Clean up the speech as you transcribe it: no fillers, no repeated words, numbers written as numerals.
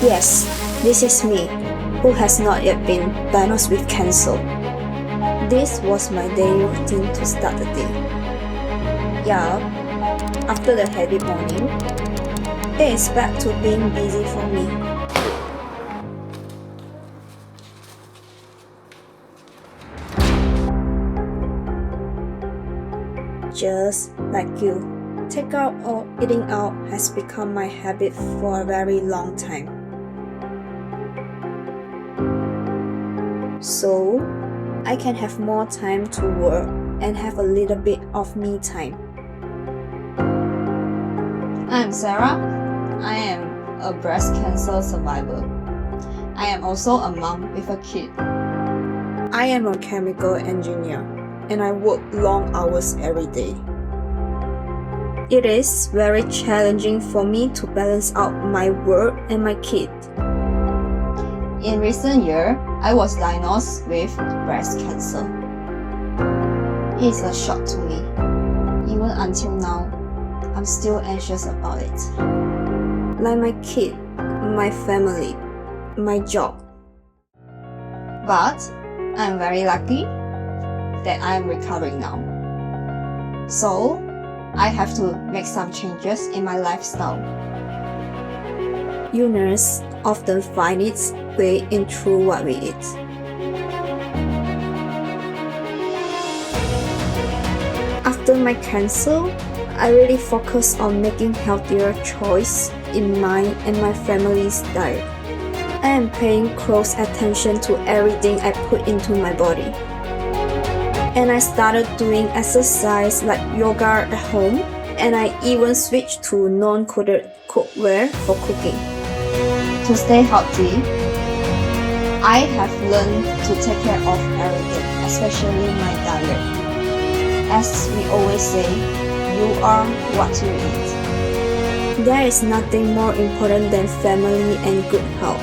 Yes, this is me, who has not yet been diagnosed with cancer. This was my daily routine to start the day. Yeah, after the heavy morning, it is back to being busy for me. Just like you, takeout or eating out has become my habit for a very long time. So, I can have more time to work and have a little bit of me time. I'm Sarah. I am a breast cancer survivor. I am also a mom with a kid. I am a chemical engineer and I work long hours every day. It is very challenging for me to balance out my work and my kid. In recent years, I was diagnosed with breast cancer. It is a shock to me. Even until now, I'm still anxious about it. Like my kid, my family, my job. But I'm very lucky that I'm recovering now. So, I have to make some changes in my lifestyle. Illness often finds its way in through what we eat. After my cancer, I really focus on making healthier choices in mine and my family's diet. I am paying close attention to everything I put into my body. And I started doing exercise like yoga at home, and I even switched to non-coated cookware for cooking. To stay healthy, I have learned to take care of everything, especially my diet. As we always say, you are what you eat. There is nothing more important than family and good health.